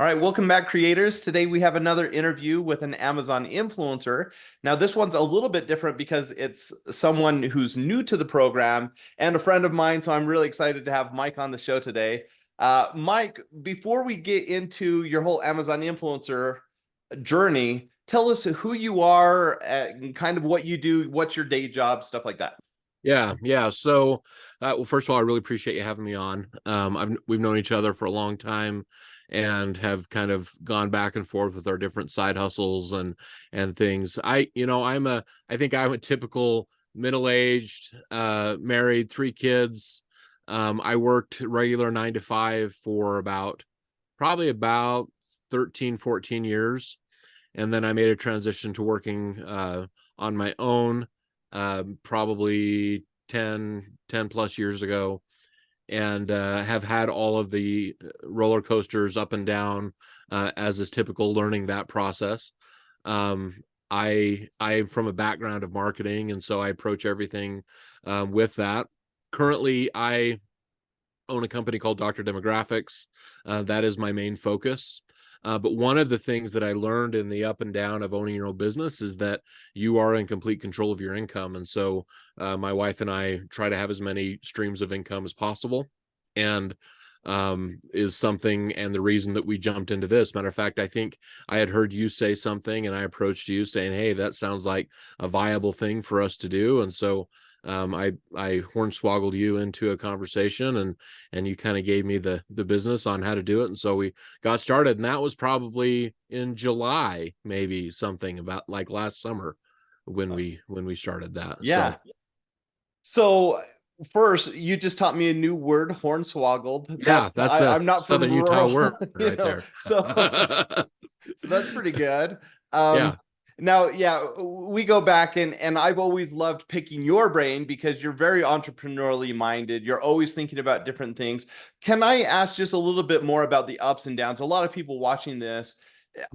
All right, welcome back, creators. Today we have another interview with an Amazon influencer. Now, this one's a little bit different because it's someone who's new to the program and a friend of mine. So I'm really excited to have Mike on the show today. Mike, before we get into your whole Amazon influencer journey, tell us who you are and kind of what you do, what's your day job, stuff like that. Yeah. Well, first of all, I really appreciate you having me on. We've known each other for a long time, and have kind of gone back and forth with our different side hustles and things. I think I'm a typical middle-aged, married, three kids. I worked regular 9 to 5 for probably about 13, 14 years, and then I made a transition to working on my own probably 10 plus years ago, and have had all of the roller coasters up and down, as is typical learning that process. um, I'm from a background of marketing, and so I approach everything with that. Currently, I own a company called Dr. Demographics. That is my main focus. But one of the things that I learned in the up and down of owning your own business is that you are in complete control of your income. And so my wife and I try to have as many streams of income as possible. And is something, and the reason that we jumped into this. Matter of fact, I think I had heard you say something, and I approached you saying, "Hey, that sounds like a viable thing for us to do." And so I hornswoggled you into a conversation, and you kind of gave me the business on how to do it, and so we got started. And that was probably in July, maybe something about like last summer when Uh, we started that. yeah. So So first, you just taught me a new word, hornswoggled. yeah, That's that's a I'm not from Southern Utah rural, word you right know. there. So so that's pretty good. Um, Yeah. Now, yeah, we go back and I've always loved picking your brain because you're very entrepreneurially minded. You're always thinking about different things. Can I ask just a little bit more about the ups and downs? A lot of people watching this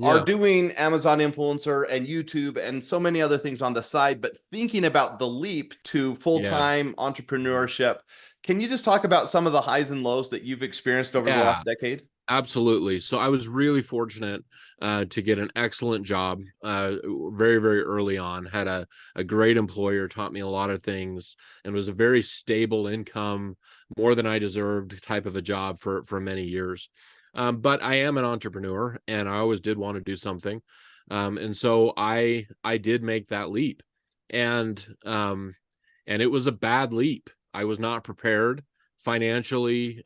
are Yeah. doing Amazon influencer and YouTube and so many other things on the side, but thinking about the leap to Yeah. full-time entrepreneurship. Can you just talk about some of the highs and lows that you've experienced over the Yeah. last decade? Absolutely. So I was really fortunate to get an excellent job very, very early on. Had a great employer, taught me a lot of things, and was a very stable income, more than I deserved type of a job for many years. But I am an entrepreneur, and I always did want to do something. And so I did make that leap, and and it was a bad leap. I was not prepared financially.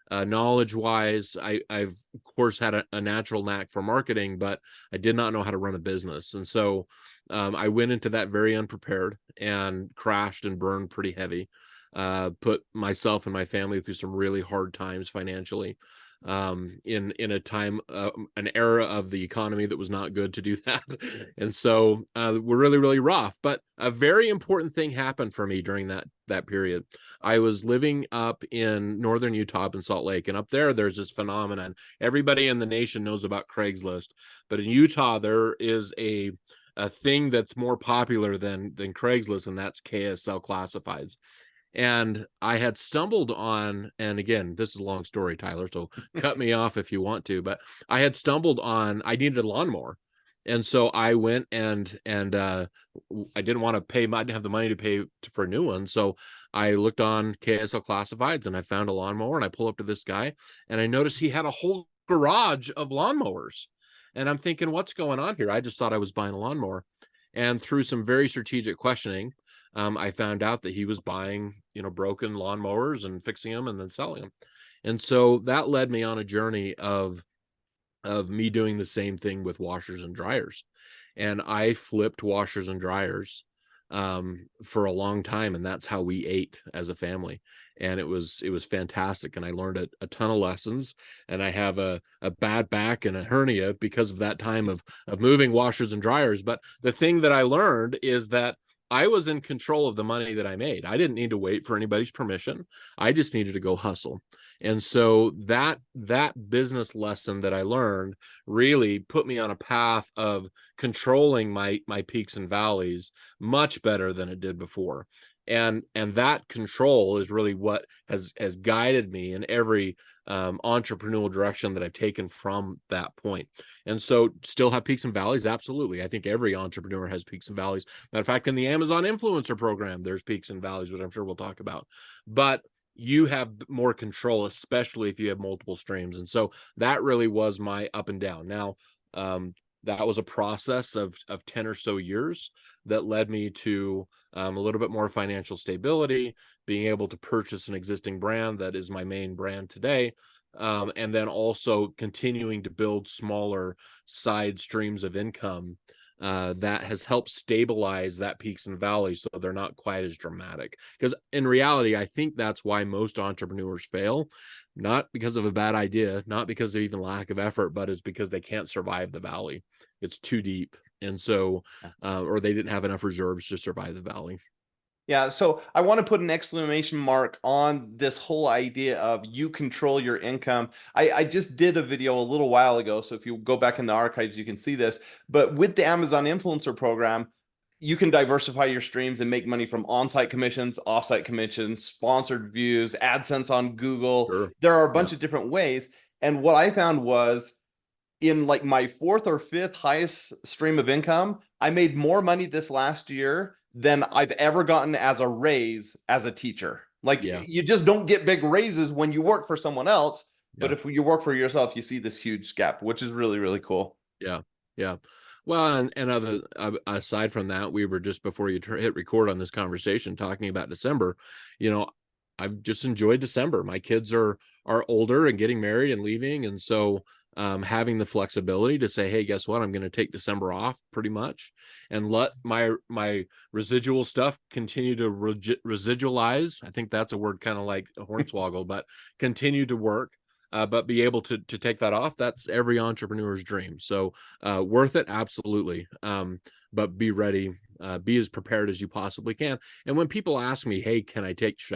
Knowledge wise, I've of course had a natural knack for marketing, but I did not know how to run a business. And so I went into that very unprepared and crashed and burned pretty heavy. Put myself and my family through some really hard times financially, in a time, an era of the economy that was not good to do that. And so we're really, really rough. But a very important thing happened for me during that period. I was living up in northern Utah, up in Salt Lake, and up there's this phenomenon. Everybody in the nation knows about Craigslist, but in Utah there is a thing that's more popular than Craigslist, and that's KSL classifieds. And I had stumbled on, and again, this is a long story, Tyler, so cut me off if you want to, but I had stumbled on, I needed a lawnmower. And so I went and I didn't want to pay, I didn't have the money to pay for a new one. So I looked on KSL classifieds, and I found a lawnmower, and I pull up to this guy, and I noticed he had a whole garage of lawnmowers. And I'm thinking, what's going on here? I just thought I was buying a lawnmower. And through some very strategic questioning, I found out that he was buying, broken lawnmowers and fixing them and then selling them. And so that led me on a journey of me doing the same thing with washers and dryers. And I flipped washers and dryers for a long time, and that's how we ate as a family. And it was fantastic, and I learned a ton of lessons. And I have a bad back and a hernia because of that time of moving washers and dryers. But the thing that I learned is that I was in control of the money that I made. I didn't need to wait for anybody's permission. I just needed to go hustle. And so that business lesson that I learned really put me on a path of controlling my peaks and valleys much better than it did before. and that control is really what has guided me in every entrepreneurial direction that I've taken from that point. And so, still have peaks and valleys, absolutely. I think every entrepreneur has peaks and valleys. Matter of fact, in the Amazon influencer program, there's peaks and valleys, which I'm sure we'll talk about. But you have more control, especially if you have multiple streams. And so that really was my up and down. Now, that was a process of 10 or so years that led me to a little bit more financial stability, being able to purchase an existing brand that is my main brand today, and then also continuing to build smaller side streams of income that has helped stabilize that peaks and valleys so they're not quite as dramatic. Because in reality, I think that's why most entrepreneurs fail, not because of a bad idea, not because of even lack of effort, but it's because they can't survive the valley. It's too deep. And so, or they didn't have enough reserves to survive the valley. Yeah, so I want to put an exclamation mark on this whole idea of you control your income. I just did a video a little while ago, so if you go back in the archives, you can see this. But with the Amazon Influencer Program, you can diversify your streams and make money from on-site commissions, off-site commissions, sponsored views, AdSense on Google. Sure. There are a Yeah. bunch of different ways. And what I found was in like my fourth or fifth highest stream of income, I made more money this last year than I've ever gotten as a raise as a teacher. Like Yeah. you just don't get big raises when you work for someone else. But Yeah. if you work for yourself, you see this huge gap, which is really, really cool. Yeah. Yeah. Well, and other aside from that, we were just before you hit record on this conversation talking about December. You know, I've just enjoyed December. My kids are older and getting married and leaving, and so having the flexibility to say, hey, guess what? I'm going to take December off pretty much and let my residual stuff continue to residualize. I think that's a word kind of like a hornswoggle, but continue to work. But be able to take that off, that's every entrepreneur's dream. So worth it, absolutely. But be ready, be as prepared as you possibly can. And when people ask me, hey, should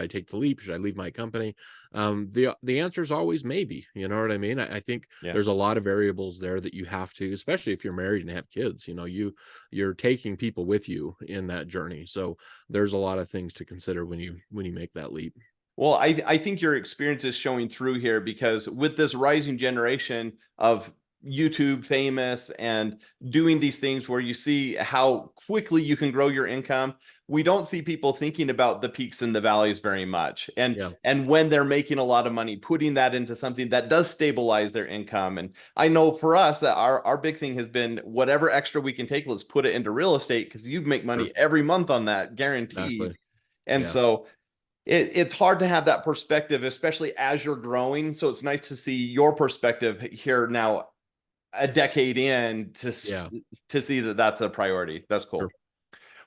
I take the leap? Should I leave my company? The answer is always maybe. You know what I mean? I think there's a lot of variables there that you have to, especially if you're married and have kids, you know, you're taking people with you in that journey. So there's a lot of things to consider when you make that leap. Well, I think your experience is showing through here because with this rising generation of YouTube famous and doing these things where you see how quickly you can grow your income, we don't see people thinking about the peaks and the valleys very much. And when they're making a lot of money, putting that into something that does stabilize their income. And I know for us that our big thing has been whatever extra we can take, let's put it into real estate because you make money every month on that, guaranteed. Exactly. And so it's hard to have that perspective, especially as you're growing. So it's nice to see your perspective here now, a decade in, to see that that's a priority. That's cool. Sure.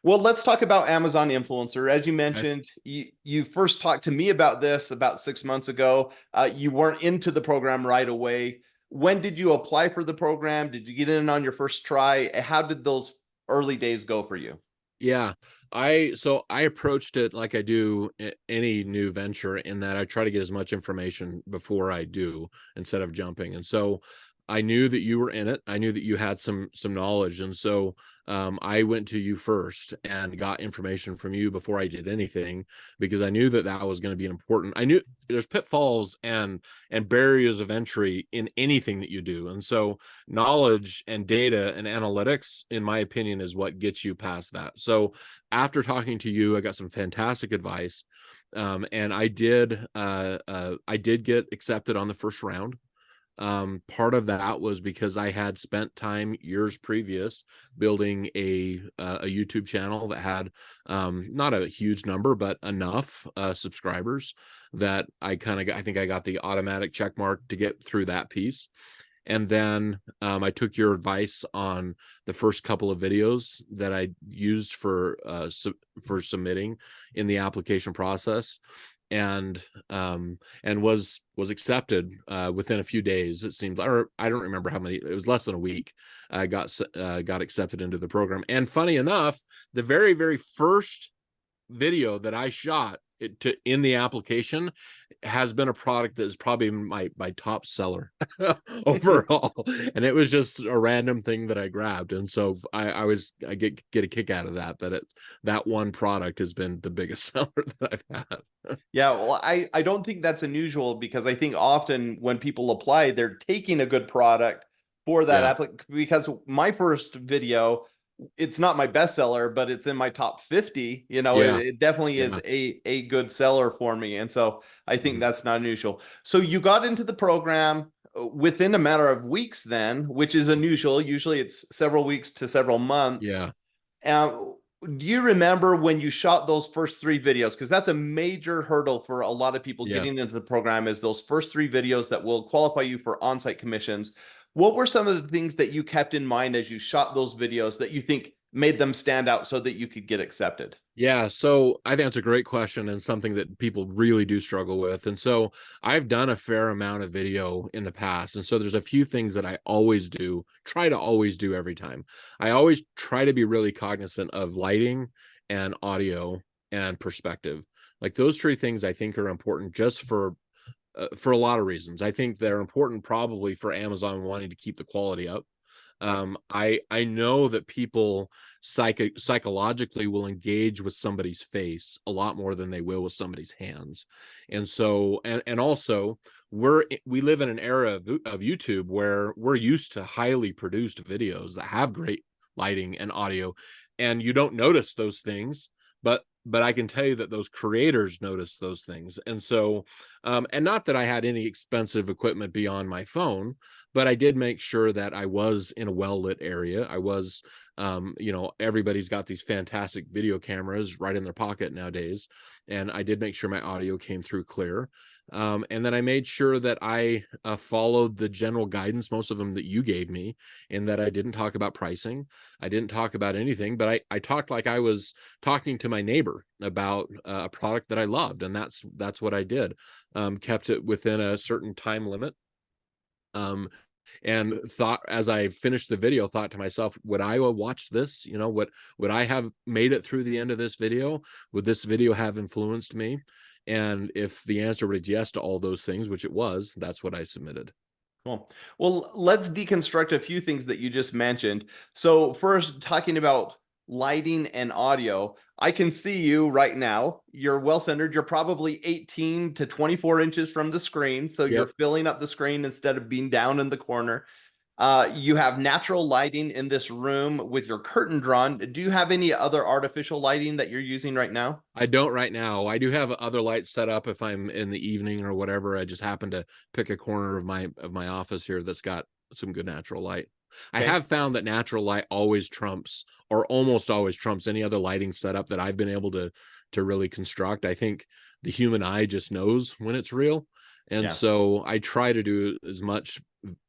Well, let's talk about Amazon Influencer. As you mentioned, you first talked to me about this about 6 months ago. You weren't into the program right away. When did you apply for the program? Did you get in on your first try? How did those early days go for you? Yeah, I approached it like I do any new venture, in that I try to get as much information before I do instead of jumping. And so I knew that you were in it. I knew that you had some knowledge, and so I went to you first and got information from you before I did anything, because I knew that was going to be important. I knew there's pitfalls and barriers of entry in anything that you do, and so knowledge and data and analytics, in my opinion, is what gets you past that. So after talking to you, I got some fantastic advice, and I did get accepted on the first round. Part of that was because I had spent time years previous building a YouTube channel that had not a huge number, but enough subscribers that I think I got the automatic check mark to get through that piece. And then I took your advice on the first couple of videos that I used for submitting in the application process, and was accepted within a few days, it seemed. Or I don't remember how many, it was less than a week. I got accepted into the program. And funny enough, the very, very first video that I shot in the application has been a product that is probably my top seller overall. And it was just a random thing that I grabbed. And so I get a kick out of that one product has been the biggest seller that I've had. Yeah, well, I don't think that's unusual because I think often when people apply, they're taking a good product for that Yeah. because my first video, it's not my bestseller, but it's in my top 50. You know, Yeah. it definitely is Yeah. a good seller for me. And so I think Mhm. that's not unusual. So you got into the program within a matter of weeks then, which is unusual. Usually it's several weeks to several months. Yeah. Do you remember when you shot those first three videos? Because that's a major hurdle for a lot of people Yeah. getting into the program is those first three videos that will qualify you for on-site commissions. What were some of the things that you kept in mind as you shot those videos that you think made them stand out so that you could get accepted? Yeah, so I think that's a great question and something that people really do struggle with. And so I've done a fair amount of video in the past. And so there's a few things that I always try to always do every time. I always try to be really cognizant of lighting and audio and perspective. Like those three things I think are important just for a lot of reasons. I think they're important probably for Amazon wanting to keep the quality up. I know that people psychologically will engage with somebody's face a lot more than they will with somebody's hands. And so and also we live in an era of YouTube where we're used to highly produced videos that have great lighting and audio, and you don't notice those things, but I can tell you that those creators notice those things. And so and not that I had any expensive equipment beyond my phone, but I did make sure that I was in a well-lit area. I was everybody's got these fantastic video cameras right in their pocket nowadays, and I did make sure my audio came through clear. And then I made sure that I followed the general guidance, most of them that you gave me, in that I didn't talk about pricing. I didn't talk about anything, but I talked like I was talking to my neighbor about a product that I loved, and that's what I did. Kept it within a certain time limit. And thought as I finished the video, thought to myself, would I watch this? Would I have made it through the end of this video? Would this video have influenced me? And if the answer was yes to all those things, which it was, that's what I submitted. Cool. Well, let's deconstruct a few things that you just mentioned. So first, talking about lighting and audio, I can see you right now. You're well centered. You're probably 18 to 24 inches from the screen. So you're Yep. filling up the screen instead of being down in the corner. You have natural lighting in this room with your curtain drawn. Do you have any other artificial lighting that you're using right now? I don't right now. I do have other lights set up if I'm in the evening or whatever. I just happen to pick a corner of my office here that's got some good natural light. I Okay. have found that natural light always trumps or almost always trumps any other lighting setup that I've been able to really construct. I think the human eye just knows when it's real. And Yeah. so I try to do as much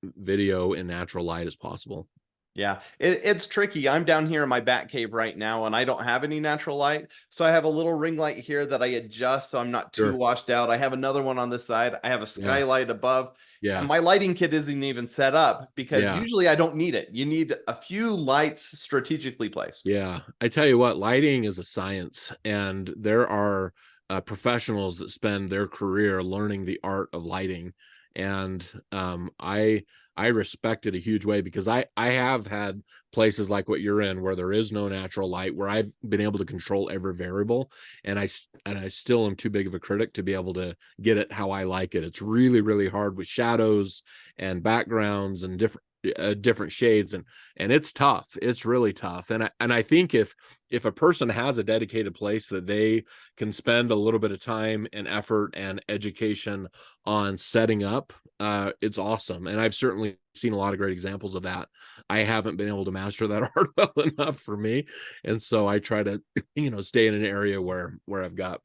video in natural light as possible. Yeah, it's tricky. I'm down here in my bat cave right now, and I don't have any natural light. So I have a little ring light here that I adjust so I'm not too Sure. washed out. I have another one on this side. I have a Yeah. skylight above. And Yeah. my lighting kit isn't even set up because Yeah. usually I don't need it. You need a few lights strategically placed. Yeah, I tell you what, lighting is a science, and there are professionals that spend their career learning the art of lighting, and I respect it a huge way because I have had places like what you're in where there is no natural light, where I've been able to control every variable, and I still am too big of a critic to be able to get it how I like it. It's really really hard with shadows and backgrounds and different shades, and it's tough. It's really tough. And I think if a person has a dedicated place that they can spend a little bit of time and effort and education on setting up, it's awesome. And I've certainly seen a lot of great examples of that. I haven't been able to master that art well enough for me, and so I try to stay in an area where I've got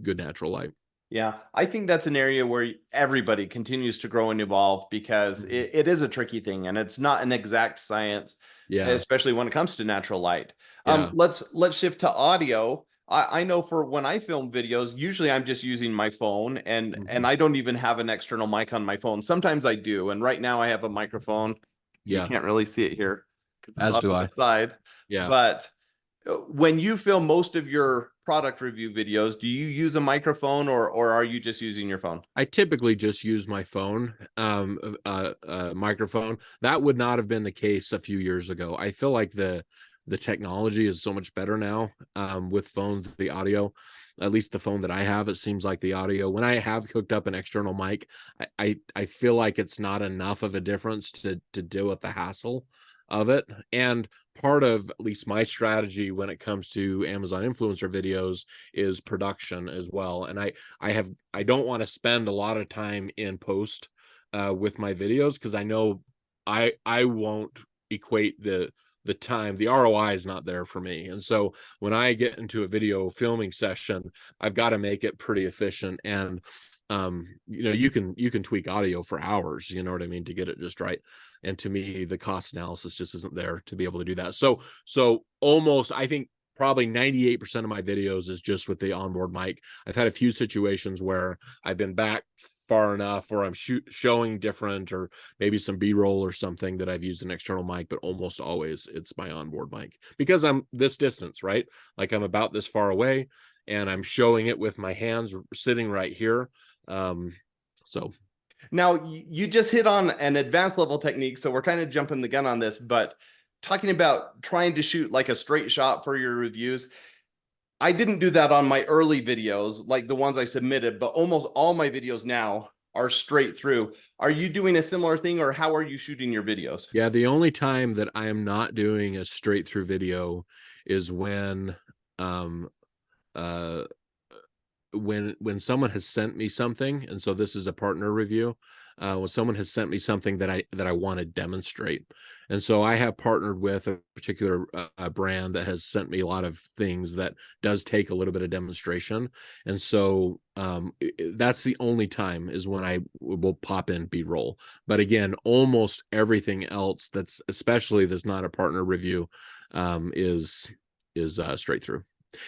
good natural light. Yeah, I think that's an area where everybody continues to grow and evolve because Mhm. it is a tricky thing and it's not an exact science, Yeah. especially when it comes to natural light. Yeah. Let's shift to audio. I know for when I film videos, usually I'm just using my phone and Mhm. I don't even have an external mic on my phone. Sometimes I do, and right now I have a microphone. You Yeah. can't really see it here because it's As off do to the I. side, Yeah. but When you film most of your product review videos, do you use a microphone or are you just using your phone? I typically just use my phone, microphone. That would not have been the case a few years ago. I feel like the technology is so much better now, with phones, the audio, at least the phone that I have, it seems like the audio, when I have hooked up an external mic, I feel like it's not enough of a difference to deal with the hassle of it. And part of at least my strategy when it comes to Amazon influencer videos is production as well. And I don't want to spend a lot of time in post with my videos, because I know I won't equate the time. The ROI is not there for me. And so when I get into a video filming session, I've got to make it pretty efficient. And you can tweak audio for hours, you know what I mean, to get it just right. And to me, the cost analysis just isn't there to be able to do that. So almost, I think probably 98% of my videos is just with the onboard mic. I've had a few situations where I've been back far enough, or I'm showing different, or maybe some b-roll or something that I've used an external mic, but almost always it's my onboard mic, because I'm this distance, right? Like I'm about this far away and I'm showing it with my hands sitting right here. So Now, you just hit on an advanced level technique, so we're kind of jumping the gun on this, but talking about trying to shoot like a straight shot for your reviews, I didn't do that on my early videos, like the ones I submitted, but almost all my videos now are straight through. Are you doing a similar thing, or how are you shooting your videos? yeah, the only time that I am not doing a straight through video is um uh when someone has sent me something, and so this is a partner review, when someone has sent me something that I want to demonstrate. And so I have partnered with a particular brand that has sent me a lot of things that does take a little bit of demonstration. And so that's the only time is when I will pop in b-roll. But again, almost everything else that's, especially that's not a partner review, is straight through.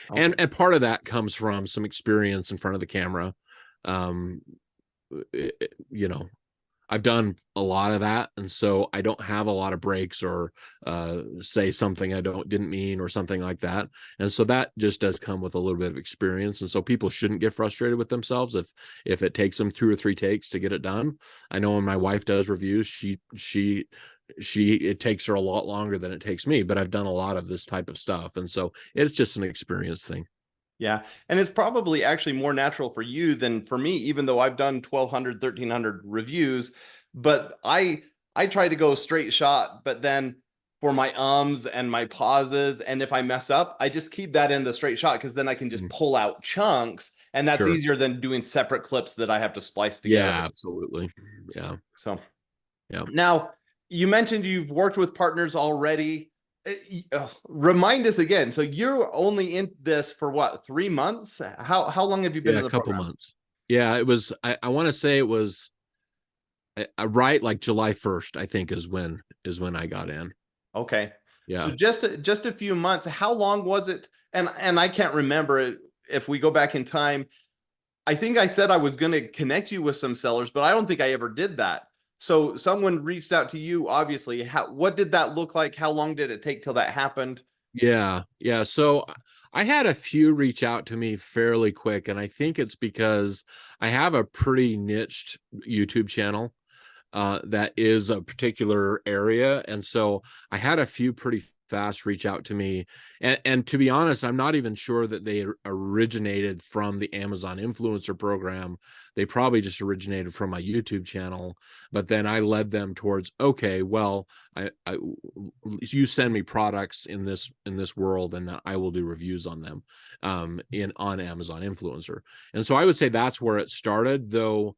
Okay. And part of that comes from some experience in front of the camera. um you know, I've done a lot of that, and so I don't have a lot of breaks, or say something I didn't mean, or something like that. And so that just does come with a little bit of experience. And so people shouldn't get frustrated with themselves if it takes them 2 or 3 takes to get it done. I know when my wife does reviews, she it takes her a lot longer than it takes me, but I've done a lot of this type of stuff, and so it's just an experience thing. Yeah. And it's probably actually more natural for you than for me, even though I've done 1,200, 1,300 reviews. But I try to go straight shot, but then for my ums and my pauses, and if I mess up, I just keep that in the straight shot, because then I can just Mhm. pull out chunks, and that's Sure. easier than doing separate clips that I have to splice together. Yeah, absolutely. Yeah. So Yeah. now, you mentioned you've worked with partners already. Remind us again. So you're only in this for what, 3 months? How long have you been Yeah, in a the couple program? months. Yeah, it was, I want to say it was right like July 1st, I think is when I got in. Okay. So Yeah. just a few months. How long was it? And I can't remember it. If we go back in time, I think I said I was going to connect you with some sellers, but I don't think I ever did that. So someone reached out to you, obviously. What did that look like? How long did it take till that happened? Yeah. Yeah. So I had a few reach out to me fairly quick, and I think it's because I have a pretty niched YouTube channel that is a particular area. And so I had a few pretty fast reach out to me. And to be honest, I'm not even sure that they originated from the Amazon influencer program. They probably just originated from my YouTube channel. But then I led them towards, okay, well, I you send me products in this world, and I will do reviews on them on Amazon influencer. And so I would say that's where it started, though.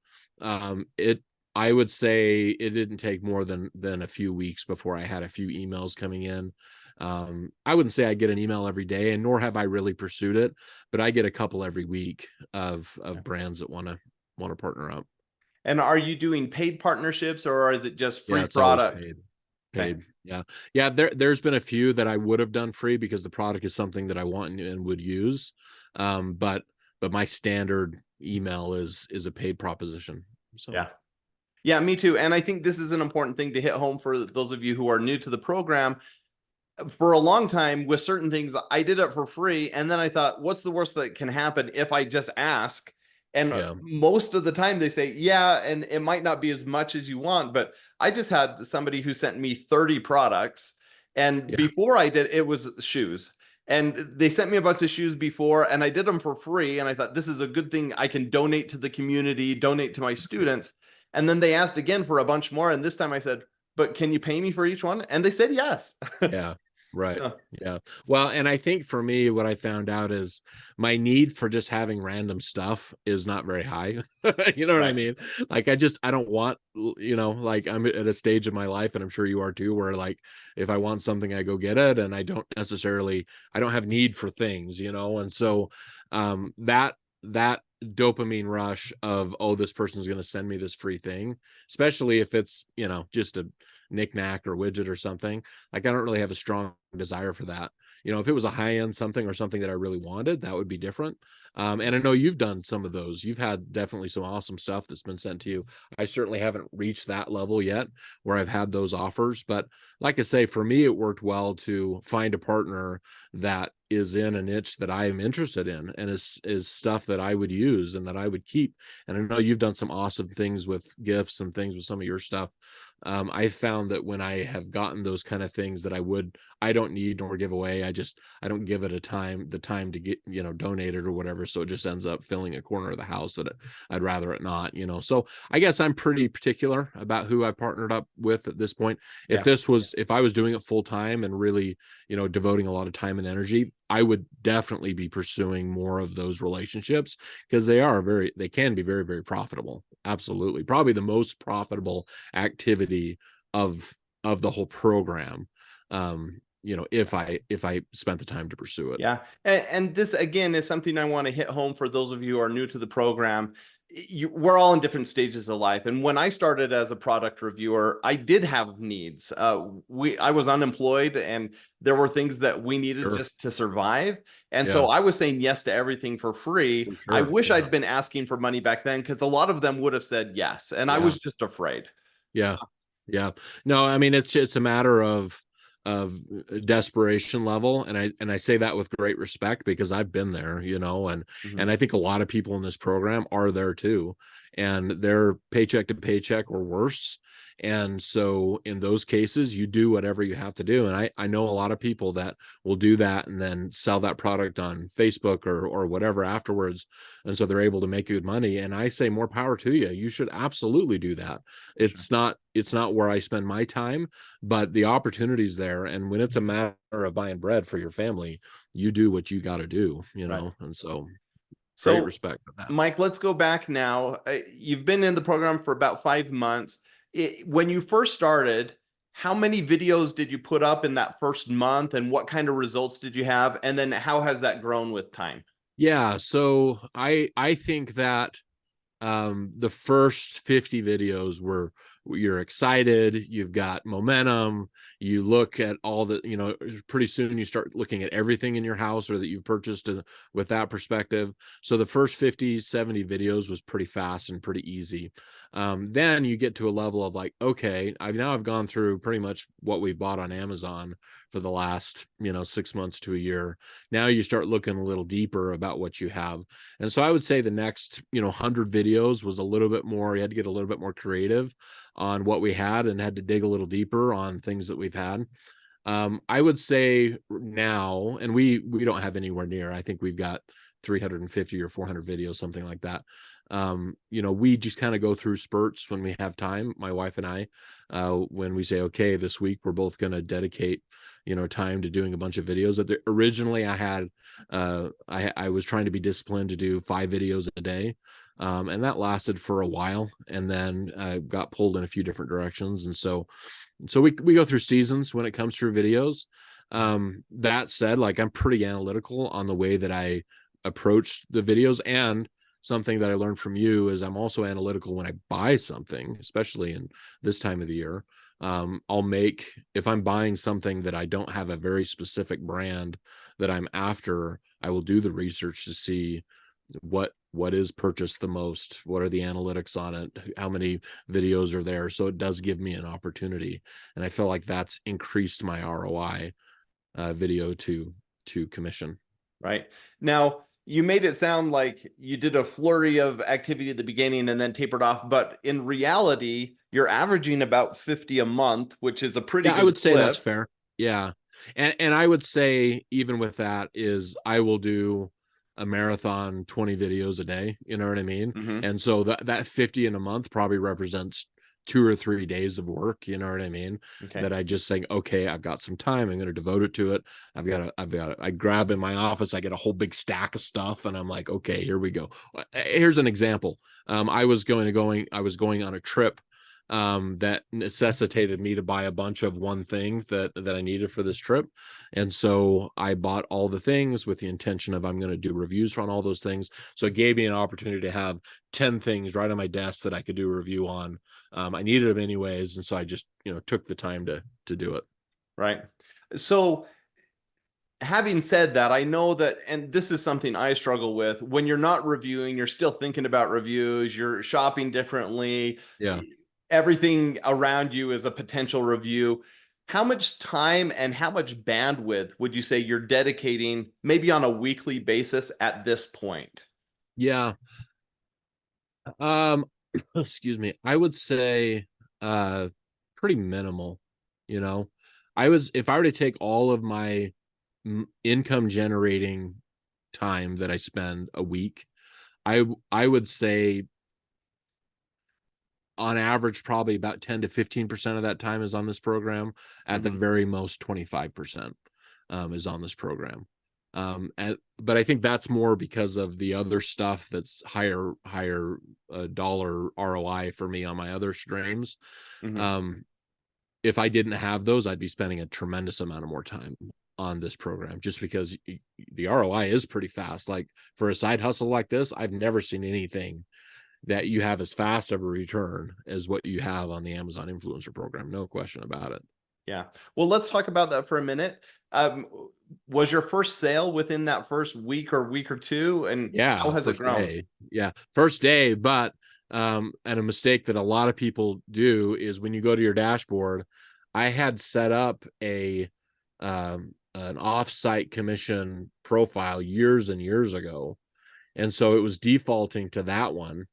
It I would say it didn't take more than a few weeks before I had a few emails coming in. I wouldn't say I get an email every day, and nor have I really pursued it, but I get a couple every week of brands that want to partner up. And are you doing paid partnerships, or is it just Yeah, free it's always product? paid. Okay. Paid. Yeah. Yeah, there's been a few that I would have done free because the product is something that I want and would use. But my standard email is a paid proposition. So Yeah. Yeah, me too. And I think this is an important thing to hit home for those of you who are new to the program. for a long time with certain things, I did it for free. And then I thought, what's the worst that can happen if I just ask? And Yeah. most of the time they say, yeah, and it might not be as much as you want. But I just had somebody who sent me 30 products. And Yeah. before I did, it was shoes. And they sent me a bunch of shoes before, and I did them for free. And I thought, this is a good thing. I can donate to the community, donate to my students. And then they asked again for a bunch more. And this time I said, but can you pay me for each one? And they said yes. Yeah. Right. So Yeah. Well, and I think for me, what I found out is my need for just having random stuff is not very high. You know what I right. mean? Like, I don't want, like I'm at a stage of my life, and I'm sure you are too, where like if I want something, I go get it. And I don't have need for things, and so that dopamine rush of, oh, this person's going to send me this free thing, especially if it's just a knickknack or widget or something, like I don't really have a strong desire for that. If it was a high-end something or something that I really wanted, that would be different. And I know you've done some of those. You've had definitely some awesome stuff that's been sent to you. I certainly haven't reached that level yet where I've had those offers, but like I say, for me it worked well to find a partner that is in a niche that I am interested in, and is stuff that I would use and that I would keep. And I know you've done some awesome things with gifts and things with some of your stuff. I found that when I have gotten those kind of things that I don't need nor give away, I don't give it the time to get, donated or whatever. So it just ends up filling a corner of the house that I'd rather it not, so I guess I'm pretty particular about who I partnered up with at this point. Yeah. If I was doing it full time and really, devoting a lot of time and energy, I would definitely be pursuing more of those relationships, because they can be very, very profitable. Absolutely. Probably the most profitable activity of the whole program. If I spent the time to pursue it. Yeah. And this again is something I want to hit home for those of you who are new to the program. We're all in different stages of life. And when I started as a product reviewer, I did have needs. I was unemployed, and there were things that we needed Sure. just to survive. And Yeah, so I was saying yes to everything for free. for I sure. wish Yeah. I'd been asking for money back then, because a lot of them would have said yes. And I Yeah. was just afraid. Yeah. Yeah. No, I mean, it's a matter of desperation level, and I say that with great respect, because I've been there, and Mhm. I think a lot of people in this program are there too, and they're paycheck to paycheck or worse. And so in those cases, you do whatever you have to do. And I know a lot of people that will do that and then sell that product on Facebook or whatever afterwards. And so they're able to make good money. And I say, more power to you. You should absolutely do that. Sure. It's not where I spend my time, but the opportunity's there. And when it's a matter of buying bread for your family, you do what you got to do, Right. and so great So, respect for that. Mike, let's go back now. You've been in the program for about 5 months. When you first started, how many videos did you put up in that first month, and what kind of results did you have? And then how has that grown with time? Yeah, so I think that the first 50 videos were, you're excited, you've got momentum, you look at all the, pretty soon you start looking at everything in your house or that you've purchased with that perspective. So the first 50 70 videos was pretty fast and pretty easy. Then you get to a level of like, okay, I've gone through pretty much what we've bought on Amazon for the last 6 months to a year. Now you start looking a little deeper about what you have. And so I would say the next 100 videos was a little bit more, you had to get a little bit more creative on what we had and had to dig a little deeper on things that we've had. I would say now, and we don't have anywhere near, I think we've got 350 or 400 videos, something like that. We just kind of go through spurts when we have time, my wife and I, when we say, okay, this week we're both going to dedicate time to doing a bunch of videos. Originally I was trying to be disciplined to do 5 videos a day, and that lasted for a while, and then got pulled in a few different directions. And so we go through seasons when it comes through videos. That said, like, I'm pretty analytical on the way that I approach the videos, and something that I learned from you is I'm also analytical when I buy something, especially in this time of the year. If I'm buying something that I don't have a very specific brand that I'm after, I will do the research to see what is purchased the most, what are the analytics on it, how many videos are there. So it does give me an opportunity, and I feel like that's increased my ROI video to commission. Right. Now, you made it sound like you did a flurry of activity at the beginning and then tapered off, but in reality, you're averaging about 50 a month, which is a pretty Yeah, I good would say that's clip. fair. Yeah. And I would say even with that is I will do a marathon 20 videos a day, you know what I mean? Mhm. And so that 50 in a month probably represents 2 or 3 days of work, you know what I mean? Okay. That I just saying, okay, I've got some time, I'm going to devote it to it. I grab in my office, I get a whole big stack of stuff, and I'm like, okay, here we go. Here's an example. I was going on a trip that necessitated me to buy a bunch of one thing that I needed for this trip. And so I bought all the things with the intention of I'm going to do reviews on all those things. So it gave me an opportunity to have 10 things right on my desk that I could do a review on. I needed them anyways. And so I just, took the time to do it. Right. So, having said that, I know that, and this is something I struggle with, when you're not reviewing, you're still thinking about reviews, you're shopping differently. Yeah. Everything around you is a potential review. How much time and how much bandwidth would you say you're dedicating maybe on a weekly basis at this point? Yeah. Um, excuse me. I would say pretty minimal, you know. If I were to take all of my income generating time that I spend a week, I would say on average probably about 10 to 15% of that time is on this program. At the very most 25% is on this program. But I think that's more because of the other stuff that's higher dollar ROI for me on my other streams. Mhm. If I didn't have those, I'd be spending a tremendous amount of more time on this program just because the ROI is pretty fast. Like for a side hustle like this, I've never seen anything that you have as fast of a return as what you have on the Amazon influencer program. No question about it. Yeah. Well, let's talk about that for a minute. Um, was your first sale within that first week or week or two? And how Yeah, has it first grown? day. Yeah, first day. But and a mistake that a lot of people do is when you go to your dashboard, I had set up an off-site commission profile years and years ago, and so it was defaulting to that one.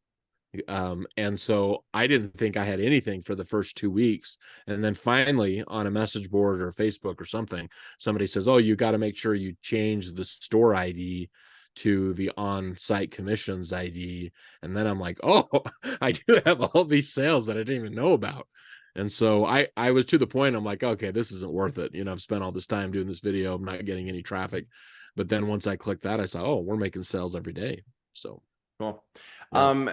And so I didn't think I had anything for the first 2 weeks. And then finally on a message board or Facebook or something, somebody says, oh, you got to make sure you change the store ID to the on-site commissions ID. And then I'm like, oh, I do have all these sales that I didn't even know about. And so I was to the point, I'm like, okay, this isn't worth it. I've spent all this time doing this video. I'm not getting any traffic. But then once I clicked that, I saw, oh, we're making sales every day. So, Cool. yeah. Um,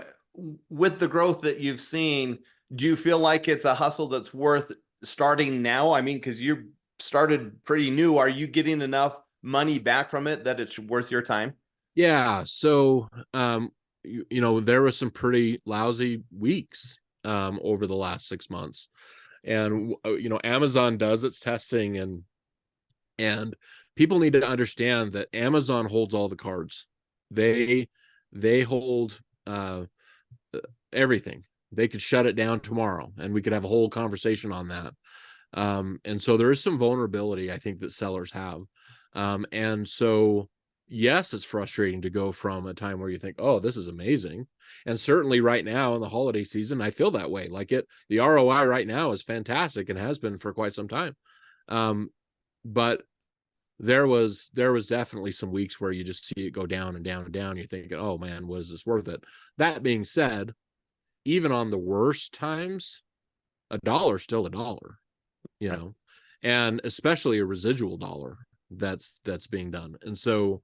with the growth that you've seen, do you feel like it's a hustle that's worth starting now? I mean, because you started pretty new. Are you getting enough money back from it that it's worth your time? Yeah. So, there was some pretty lousy weeks over the last 6 months, and Amazon does its testing, and people need to understand that Amazon holds all the cards. They hold everything. They could shut it down tomorrow, and we could have a whole conversation on that. And so there is some vulnerability I think that sellers have, and so yes, it's frustrating to go from a time where you think, oh, this is amazing. And certainly right now in the holiday season, I feel that way. The ROI right now is fantastic and has been for quite some time. But there was definitely some weeks where you just see it go down and down and down. You're thinking, oh man, was this worth it? That being said, even on the worst times, a dollar is still a dollar, you know, and especially a residual dollar that's being done. And so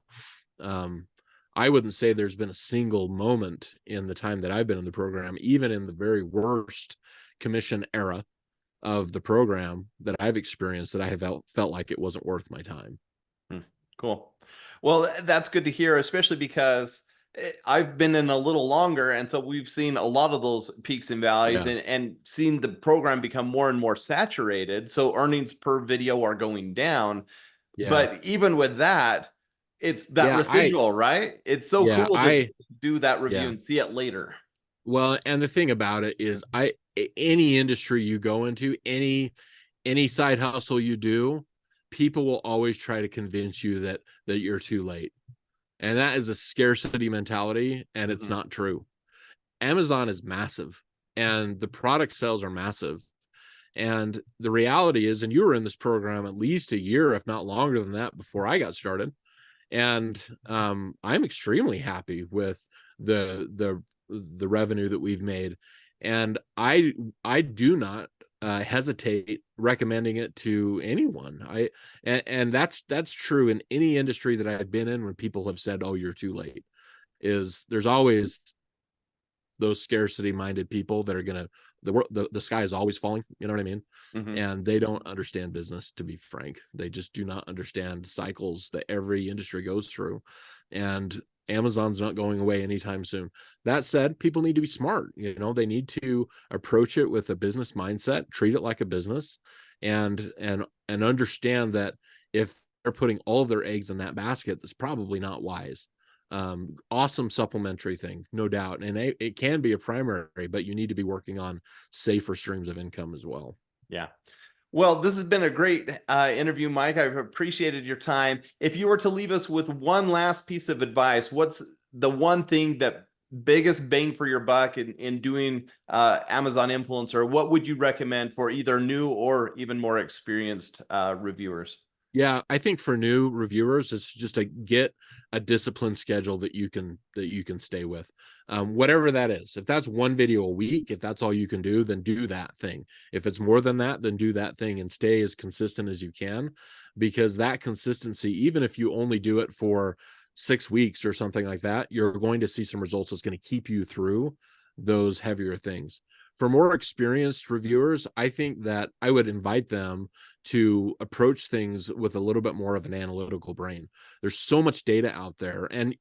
I wouldn't say there's been a single moment in the time that I've been in the program, even in the very worst commission era of the program that I've experienced, that I have felt like it wasn't worth my time. Cool. Well, that's good to hear, especially because I've been in a little longer. And so we've seen a lot of those peaks and valleys Yeah. and seen the program become more and more saturated. So earnings per video are going down. Yeah. But even with that, it's that Yeah. residual, right? It's so Yeah. cool to do that review Yeah. and see it later. Well, and the thing about it is any industry you go into, any side hustle you do, people will always try to convince you that you're too late. And that is a scarcity mentality, and it's not true. Amazon is massive, and the product sales are massive. And the reality is, and you were in this program at least a year, if not longer than that, before I got started. And I'm extremely happy with the revenue that we've made. And I do not hesitate recommending it to anyone. And that's true in any industry that I've been in when people have said, "Oh, you're too late." There's always those scarcity minded people that are gonna the sky is always falling, you know what I mean? And they don't understand business, to be frank. They just do not understand cycles that every industry goes through, and Amazon's not going away anytime soon. That said, people need to be smart. They need to approach it with a business mindset, treat it like a business, and understand that if they're putting all of their eggs in that basket, that's probably not wise. Awesome supplementary thing, no doubt, and it can be a primary, but you need to be working on safer streams of income as well. Yeah. Well, this has been a great interview, Mike. I've appreciated your time. If you were to leave us with one last piece of advice, what's the one thing that biggest bang for your buck in doing Amazon influencer? What would you recommend for either new or even more experienced reviewers? Yeah, I think for new reviewers, it's just to get a disciplined schedule that you can stay with, whatever that is. If that's one video a week, if that's all you can do, then do that thing. If it's more than that, then do that thing and stay as consistent as you can, because that consistency, even if you only do it for 6 weeks or something like that, you're going to see some results that's going to keep you through those heavier things. For more experienced reviewers, I think that I would invite them to approach things with a little bit more of an analytical brain. There's so much data out there, and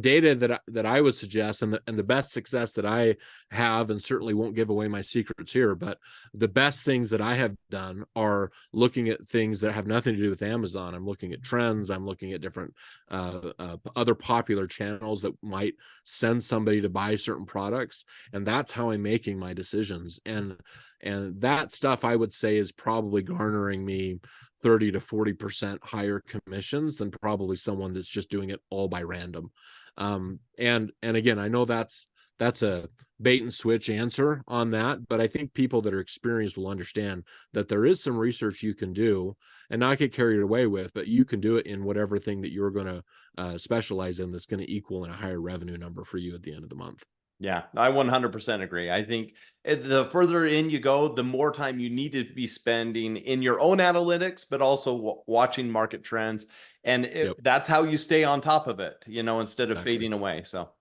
data that I would suggest, and the best success that I have, and certainly won't give away my secrets here, but the best things that I have done are looking at things that have nothing to do with Amazon. I'm looking at trends. I'm looking at different other popular channels that might send somebody to buy certain products, and that's how I'm making my decisions. And that stuff, I would say, is probably garnering me 30 to 40% higher commissions than probably someone that's just doing it all by random. And again, I know that's a bait and switch answer on that, but I think people that are experienced will understand that there is some research you can do and not get carried away with, but you can do it in whatever thing that you're going to specialize in that's going to equal in a higher revenue number for you at the end of the month. Yeah, I 100% agree. I think the further in you go, the more time you need to be spending in your own analytics, but also watching market trends. And that's how you stay on top of it, instead of fading away. So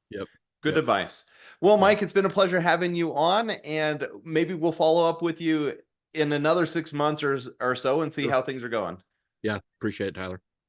good advice. Well, Mike, it's been a pleasure having you on, and maybe we'll follow up with you in another 6 months or so and see how things are going. Yeah, appreciate it, Tyler.